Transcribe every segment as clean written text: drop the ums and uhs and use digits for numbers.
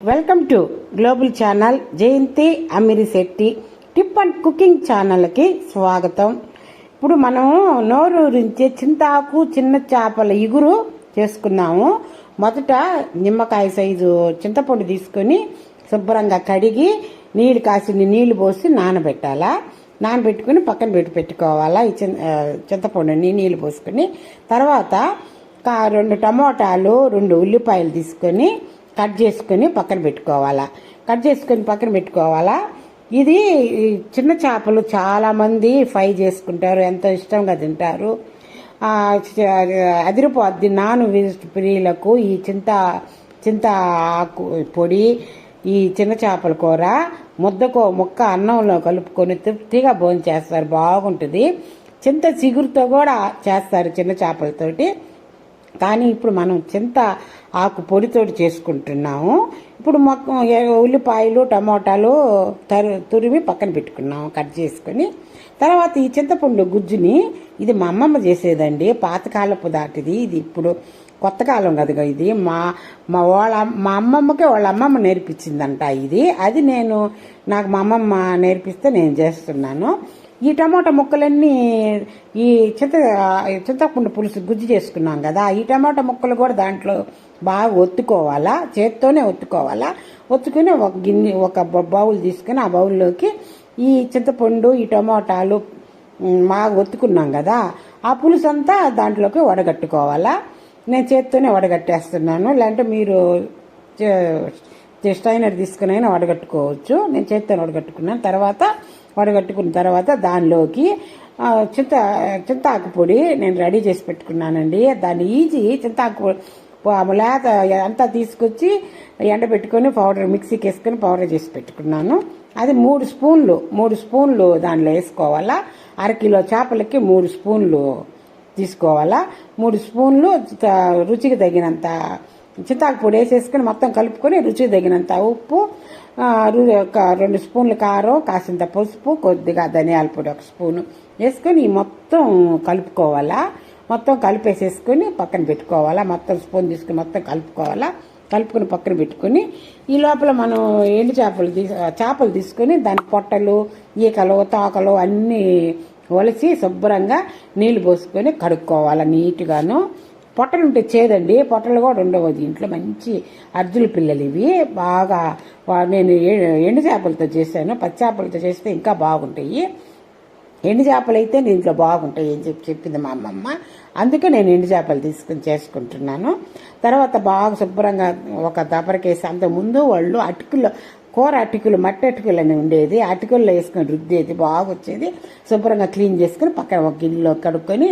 Welcome to global channel Jayanthi Amirisetti tip and cooking ఛానల్కి స్వాగతం. ఇప్పుడు మనం నోరూరించే చింతాకు చిన్న చేపల ఇగురు చేసుకున్నాము. మొదట నిమ్మకాయ సైజు చింతపండు తీసుకొని శుభ్రంగా కడిగి నీళ్ళు కాసిన నీళ్లు పోసి నానబెట్టాలా. నానబెట్టుకుని పక్కన పెట్టుకోవాలా. ఈ చింతపండుని నీళ్ళు పోసుకొని తర్వాత 2 టమోటాలు 2 ఉల్లిపాయలు తీసుకొని కట్ చేసుకొని పక్కన పెట్టుకోవాలా. ఇది చిన్న చేపలు చాలామంది ఫ్రై చేసుకుంటారు, ఎంతో ఇష్టంగా తింటారు. అదిరిపోద్ది. నాన్ వెజ్ ప్రియులకు ఈ చింత ఆకు పొడి, ఈ చిన్న చేపల కూర ముక్క అన్నంలో కలుపుకొని తృప్తిగా భోంచేస్తారు, బాగుంటుంది. చింత చిగురుతో కూడా చేస్తారు చిన్న చేపలతోటి. కానీ ఇప్పుడు మనం చింత ఆకు పొడితోటి చేసుకుంటున్నాము. ఇప్పుడు ఉల్లిపాయలు టమోటాలు తురిమి పక్కన పెట్టుకున్నాము కట్ చేసుకొని. తర్వాత ఈ చింతపండు గుజ్జుని, ఇది మా అమ్మమ్మ చేసేదండి, పాతకాలపు దాటిది. ఇది ఇప్పుడు కొత్త కాలం కదా ఇది. మా అమ్మమ్మకే వాళ్ళ అమ్మమ్మ నేర్పించిందంట ఇది. అది నాకు మా అమ్మమ్మ నేర్పిస్తే నేను చేస్తున్నాను. ఈ టమాటా ముక్కలన్నీ ఈ చింతపండు పులుసు గుజ్జు చేసుకున్నాం కదా, ఈ టమాటా ముక్కలు కూడా దాంట్లో బాగా ఒత్తుకోవాలా, చేత్తోనే ఒత్తుకోవాలా. ఒత్తుకుని ఒక బౌల్ తీసుకుని ఆ బౌల్లోకి ఈ చింతపండు ఈ టమాటాలు బాగా ఒత్తుకున్నాం కదా, ఆ పులుసు అంతా దాంట్లోకి వడగట్టుకోవాలా. నేను చేత్తోనే వడగట్టేస్తున్నాను, లేదంటే మీరు స్టైనర్ తీసుకుని అయినా వడగట్టుకోవచ్చు. నేను చేత్తోనే వడగట్టుకున్న తర్వాత దానిలోకి చింతాకు పొడి నేను రెడీ చేసి పెట్టుకున్నానండి. దాన్ని చింతాకు లేత అంతా తీసుకొచ్చి ఎండబెట్టుకొని మిక్సీకి వేసుకొని పౌడర్ చేసి పెట్టుకున్నాను. అది 3 స్పూన్లు దానిలో వేసుకోవాలా. 1/2 కిలో చేపలకి 3 స్పూన్లు తీసుకోవాలా. 3 స్పూన్లు రుచికి తగినంత చింతాకు పొడి వేసేసుకుని మొత్తం కలుపుకొని రుచికి తగినంత ఉప్పు, 2 స్పూన్లు కారం, కాసింత పసుపు, కొద్దిగా ధనియాల పొడి 1 స్పూను వేసుకొని మొత్తం కలుపుకోవాలా. మొత్తం కలిపేసేసుకొని పక్కన పెట్టుకోవాలా. మొత్తం స్పూన్ తీసుకుని మొత్తం కలుపుకొని పక్కన పెట్టుకుని, ఈ లోపల మనం ఎండు చేపలు తీసుకొని దాని పొట్టలు, ఈకలు, తోకలు అన్నీ ఒలిసి శుభ్రంగా నీళ్లు పోసుకొని కడుక్కోవాలి నీట్గాను. పొట్టలు ఉంటే చేదండి, పొట్టలు కూడా ఉండవు దీంట్లో. మంచి అర్జుల పిల్లలు ఇవి. బాగా నేను ఎండు చేపలతో చేశాను, పచ్చి చేపలతో చేస్తే ఇంకా బాగుంటాయి. ఎండు చేపలు అయితే దీంట్లో బాగుంటాయి అని చెప్పింది మా అమ్మమ్మ. అందుకే నేను ఎండు చేపలు తీసుకుని చేసుకుంటున్నాను. తర్వాత బాగా శుభ్రంగా ఒక దబరకేసి, అంతకుముందు వాళ్ళు కూర మట్టి అటుకులు అని ఉండేది, అటుకుల్లో వేసుకొని రుద్దేది, బాగా వచ్చేది. శుభ్రంగా క్లీన్ చేసుకుని పక్కన ఒక గిన్నెలో కడుక్కొని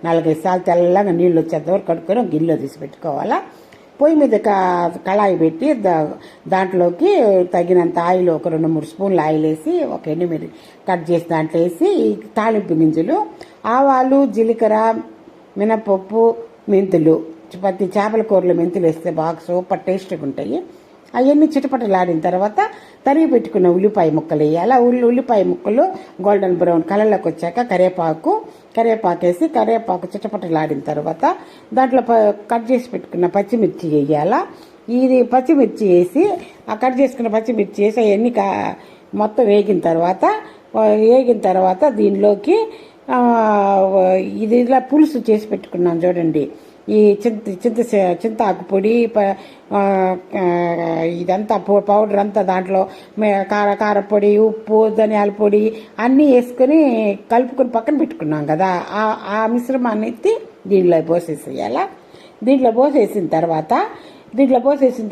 4-5 సార్లు తెల్లగా నీళ్ళు వచ్చేంతవరకు కడుక్కొని ఒక గిన్నెలో తీసి పెట్టుకోవాలా. పొయ్యి మీద కళాయి పెట్టి దాంట్లోకి తగినంత ఆయిల్, ఒక 2-3 స్పూన్లు ఆయిల్ వేసి, ఒక ఎండుమిర్చి కట్ చేసి దాంట్లో వేసి, తాలింపు గింజలు, ఆవాలు, జీలకర్ర, మినపప్పు, మెంతులు, ప్రతి చేపల కూరలో మెంతులు వేస్తే బాగా సూపర్ టేస్ట్గా ఉంటాయి. అవన్నీ చిటపటలాడిన తర్వాత తరిగి పెట్టుకున్న ఉల్లిపాయ ముక్కలు వేయాలి. ఉల్లిపాయ ముక్కలు గోల్డెన్ బ్రౌన్ కలర్లోకి వచ్చాక కరివేపాకు వేసి, కరివేపాకు చిటపటలాడిన తర్వాత దాంట్లో కట్ చేసి పెట్టుకున్న పచ్చిమిర్చి వేయాలా. ఇది పచ్చిమిర్చి వేసి, ఆ కట్ చేసుకున్న పచ్చిమిర్చి వేసి అవన్నీ మొత్తం వేగిన తర్వాత దీనిలోకి ఇది ఇలా పులుసు చేసి పెట్టుకున్నాం చూడండి. ఈ చింతాకు పొడి ఇదంతా పౌడర్ అంతా దాంట్లో కారపొడి, ఉప్పు, ధనియాల పొడి అన్నీ వేసుకొని కలుపుకొని పక్కన పెట్టుకున్నాం కదా, ఆ మిశ్రమాన్ని ఎత్తి దీంట్లో పోసేసేయాల. దీంట్లో పోసేసిన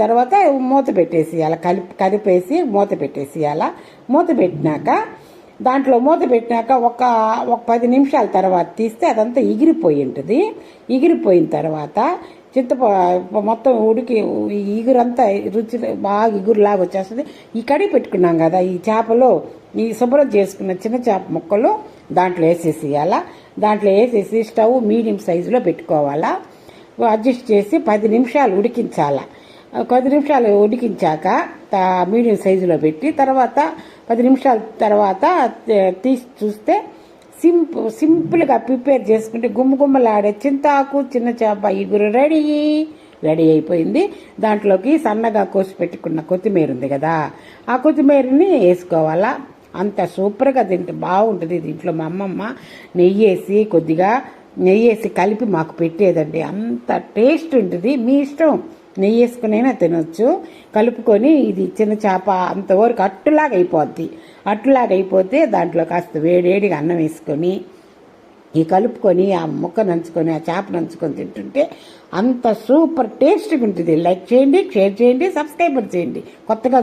తర్వాత మూత పెట్టేసేయాల. కలిపేసి మూత పెట్టేసియాల. మూత పెట్టినాక ఒక 10 నిమిషాల తర్వాత తీస్తే అదంతా ఎగిరిపోయి ఉంటుంది. ఎగిరిపోయిన తర్వాత మొత్తం ఉడికి ఎగురంతా రుచి బాగా ఎగురులాగా వచ్చేస్తుంది. ఈ కడిగి పెట్టుకున్నాం కదా ఈ చేపలు, ఈ శుభ్రం చేసుకున్న చిన్న చేప ముక్కలు దాంట్లో వేసేసి స్టవ్ మీడియం సైజులో పెట్టుకోవాలా. అడ్జస్ట్ చేసి 10 నిమిషాలు ఉడికించాలా. 10 నిమిషాలు ఉడికించాక మీడియం సైజులో పెట్టి తర్వాత 10 నిమిషాల తర్వాత తీసి చూస్తే సింపుల్గా ప్రిపేర్ చేసుకుంటే గుమ్మలాడే చింతాకు చిన్న చేప ఇగురు రెడీ. రెడీ అయిపోయింది. దాంట్లోకి సన్నగా కోసి పెట్టుకున్న కొత్తిమీర ఉంది కదా, ఆ కొత్తిమీరని వేసుకోవాలా. అంత సూపర్గా తింటే బాగుంటుంది. దీంట్లో మా అమ్మమ్మ కొద్దిగా నెయ్యి వేసి కలిపి మాకు పెట్టేదండి. అంత టేస్ట్ ఉంటుంది. మీ ఇష్టం, నెయ్యి వేసుకునైనా తినొచ్చు. కలుపుకొని ఇది చిన్న చేప అంతవరకు అట్టులాగా అయిపోద్ది. అట్టులాగా అయిపోతే దాంట్లో కాస్త వేడిగా అన్నం వేసుకొని ఈ కలుపుకొని ఆ ముక్క నంచుకొని ఆ చేప నంచుకొని తింటుంటే అంత సూపర్ టేస్ట్గా ఉంటుంది. లైక్ చేయండి, షేర్ చేయండి, సబ్స్క్రైబర్ చేయండి. కొత్తగా